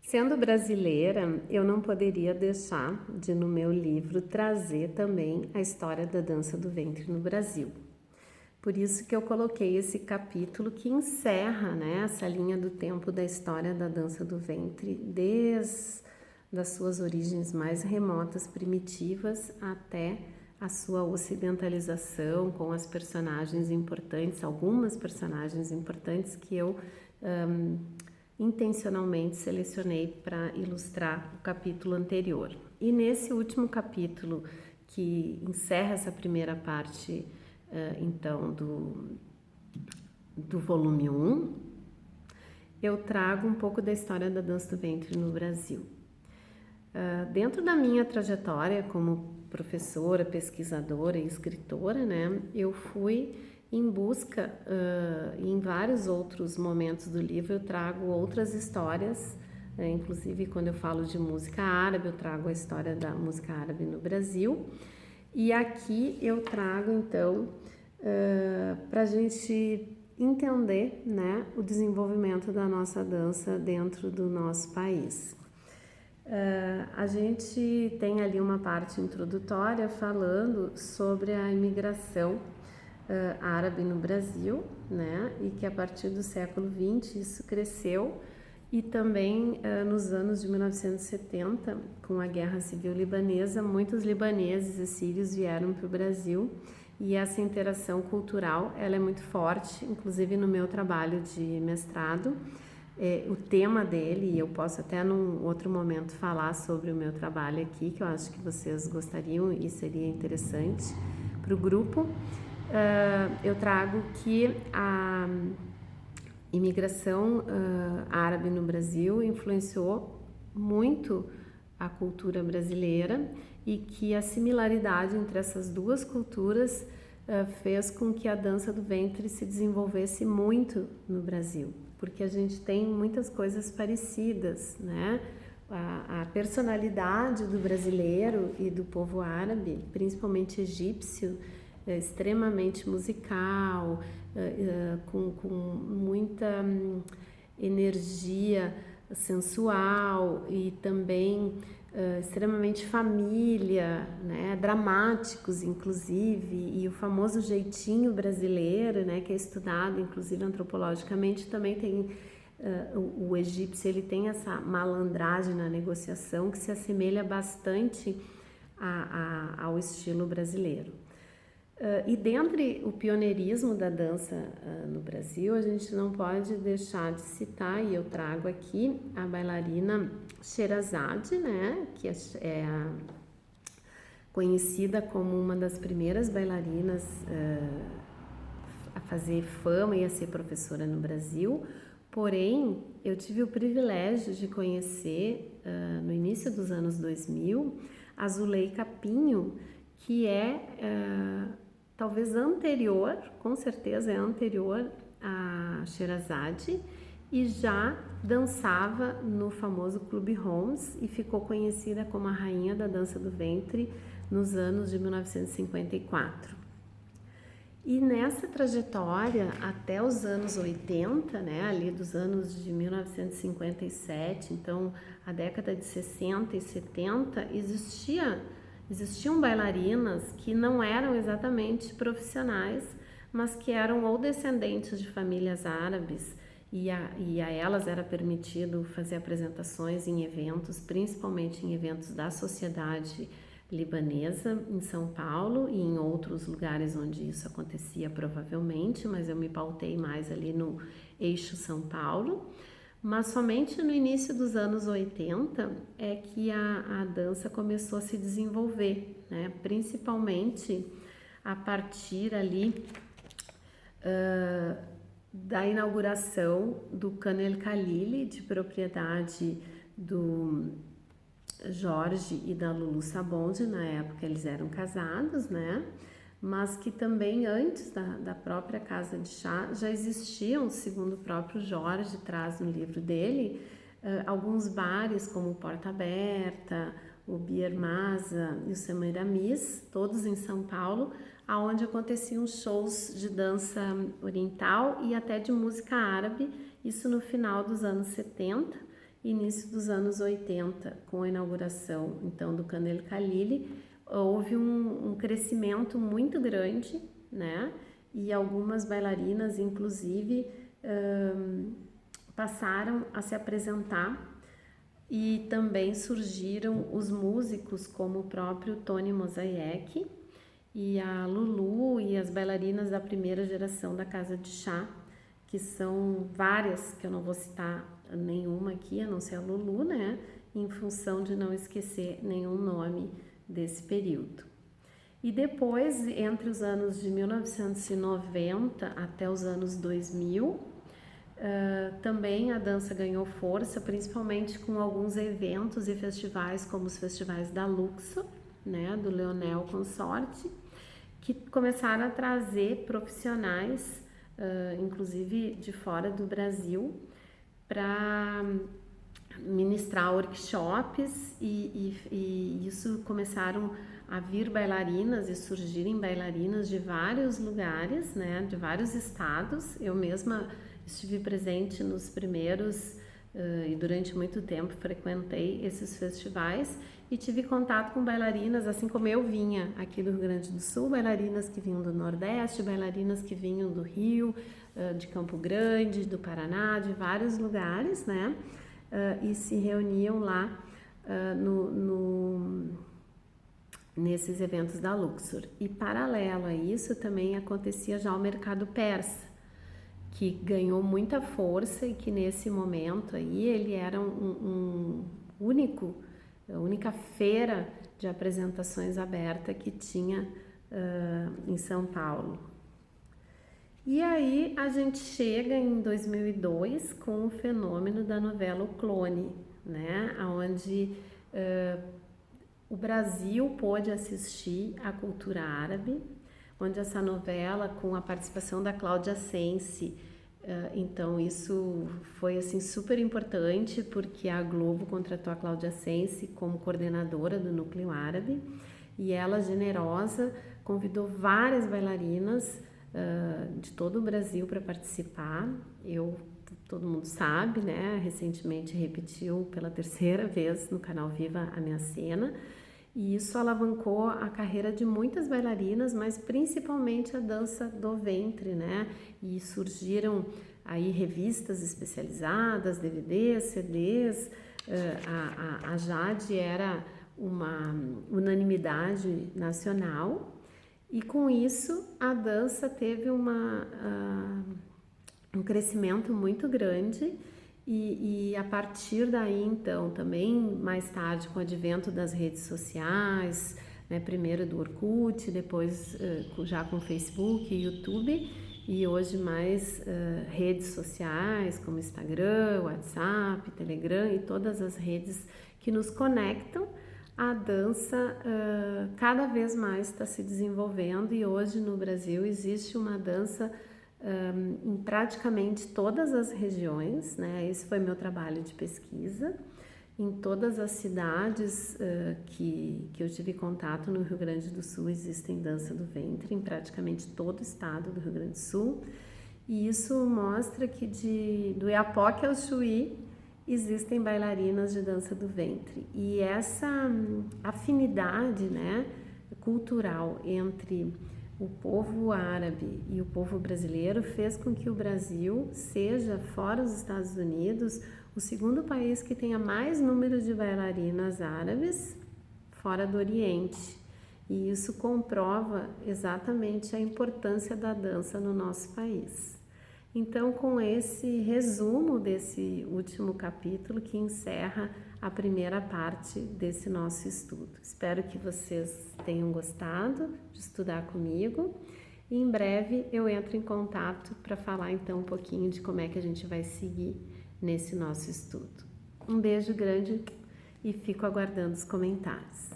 Sendo brasileira, eu não poderia deixar de, no meu livro, trazer também a história da dança do ventre no Brasil. Por isso que eu coloquei esse capítulo que encerra, né, essa linha do tempo da história da dança do ventre, desde as suas origens mais remotas, primitivas, até a sua ocidentalização com as personagens importantes, algumas personagens importantes que eu intencionalmente selecionei para ilustrar o capítulo anterior. E nesse último capítulo, que encerra essa primeira parte, então, do volume 1, eu trago um pouco da história da dança do ventre no Brasil. Dentro da minha trajetória como professora, pesquisadora e escritora, né, eu fui em busca, em vários outros momentos do livro eu trago outras histórias, inclusive quando eu falo de música árabe, eu trago a história da música árabe no Brasil, e aqui eu trago então para a gente entender, né, o desenvolvimento da nossa dança dentro do nosso país. A gente tem ali uma parte introdutória falando sobre a imigração árabe no Brasil, né, e que a partir do século XX isso cresceu, e também nos anos de 1970, com a Guerra Civil Libanesa, muitos libaneses e sírios vieram para o Brasil, e essa interação cultural ela é muito forte, inclusive no meu trabalho de mestrado. O tema dele, e eu posso até num outro momento falar sobre o meu trabalho aqui, que eu acho que vocês gostariam e seria interessante para o grupo. Eu trago que a imigração árabe no Brasil influenciou muito a cultura brasileira e que a similaridade entre essas duas culturas fez com que a dança do ventre se desenvolvesse muito no Brasil, porque a gente tem muitas coisas parecidas, né? A personalidade do brasileiro e do povo árabe, principalmente egípcio, é extremamente musical, com muita energia sensual e também extremamente família, né, dramáticos inclusive, e o famoso jeitinho brasileiro, né, que é estudado inclusive antropologicamente, também tem o egípcio, ele tem essa malandragem na negociação que se assemelha bastante ao estilo brasileiro. E dentre o pioneirismo da dança no Brasil, a gente não pode deixar de citar, e eu trago aqui, a bailarina Sherazade, né, que é conhecida como uma das primeiras bailarinas a fazer fama e a ser professora no Brasil. Porém, eu tive o privilégio de conhecer, no início dos anos 2000, a Zuleika Pinho, que é talvez anterior, com certeza é anterior a Sherazade, e já dançava no famoso Clube Holmes e ficou conhecida como a rainha da dança do ventre nos anos de 1954. E nessa trajetória até os anos 80, né, ali dos anos de 1957, então a década de 60 e 70, existiam bailarinas que não eram exatamente profissionais, mas que eram ou descendentes de famílias árabes, e a elas era permitido fazer apresentações em eventos, principalmente em eventos da sociedade libanesa, em São Paulo e em outros lugares onde isso acontecia provavelmente, mas eu me pautei mais ali no eixo São Paulo. Mas somente no início dos anos 80 é que a dança começou a se desenvolver, né? Principalmente a partir ali da inauguração do Khan El Khalili, de propriedade do Jorge e da Lulu Sabonde. Na época eles eram casados, né? Mas que também antes da própria casa de chá já existiam, segundo o próprio Jorge traz no livro dele, alguns bares como o Porta Aberta, o Bier Masa e o Semiramis, todos em São Paulo, aonde aconteciam shows de dança oriental e até de música árabe, isso no final dos anos 70, início dos anos 80, com a inauguração então do Kandel Khalili, houve um crescimento muito grande, né? E algumas bailarinas, inclusive, passaram a se apresentar, e também surgiram os músicos como o próprio Tony Mosaic e a Lulu e as bailarinas da primeira geração da Casa de Chá, que são várias, que eu não vou citar nenhuma aqui, a não ser a Lulu, né? Em função de não esquecer nenhum nome desse período. E depois, entre os anos de 1990 até os anos 2000, também a dança ganhou força, principalmente com alguns eventos e festivais, como os festivais da Luxor, né, do Leonel Consorte, que começaram a trazer profissionais, inclusive de fora do Brasil, para ministrar workshops, e isso começaram a vir bailarinas e surgirem bailarinas de vários lugares, né, de vários estados. Eu mesma estive presente nos primeiros e durante muito tempo frequentei esses festivais e tive contato com bailarinas, assim como eu vinha aqui do Rio Grande do Sul, bailarinas que vinham do Nordeste, bailarinas que vinham do Rio, de Campo Grande, do Paraná, de vários lugares, né? E se reuniam lá nesses eventos da Luxor. E paralelo a isso também acontecia já o mercado persa, que ganhou muita força e que nesse momento aí ele era a única feira de apresentações aberta que tinha em São Paulo. E aí a gente chega em 2002 com o fenômeno da novela O Clone, né? Onde o Brasil pôde assistir à cultura árabe, onde essa novela, com a participação da Cláudia Sensi, então isso foi assim super importante, porque a Globo contratou a Cláudia Sensi como coordenadora do Núcleo Árabe, e ela, generosa, convidou várias bailarinas de todo o Brasil para participar. Todo mundo sabe, né? Recentemente repetiu pela terceira vez no canal Viva a Minha Cena, e isso alavancou a carreira de muitas bailarinas, mas principalmente a dança do ventre, né? E surgiram aí revistas especializadas, DVDs, CDs. A Jade era uma unanimidade nacional, e com isso a dança teve um crescimento muito grande. E a partir daí, então, também mais tarde, com o advento das redes sociais, né, primeiro do Orkut, depois já com Facebook e YouTube, e hoje mais redes sociais como Instagram, WhatsApp, Telegram e todas as redes que nos conectam, a dança cada vez mais está se desenvolvendo, e hoje no Brasil existe uma dança em praticamente todas as regiões, né? Esse foi meu trabalho de pesquisa. Em todas as cidades que eu tive contato no Rio Grande do Sul existem dança do ventre, em praticamente todo o estado do Rio Grande do Sul. E isso mostra que do Iapoque ao Chuí existem bailarinas de dança do ventre. E essa afinidade, né, cultural entre o povo árabe e o povo brasileiro fez com que o Brasil seja, fora os Estados Unidos, o segundo país que tenha mais número de bailarinas árabes fora do Oriente. E isso comprova exatamente a importância da dança no nosso país. Então, com esse resumo desse último capítulo que encerra a primeira parte desse nosso estudo. Espero que vocês tenham gostado de estudar comigo, e em breve eu entro em contato para falar então um pouquinho de como é que a gente vai seguir nesse nosso estudo. Um beijo grande e fico aguardando os comentários.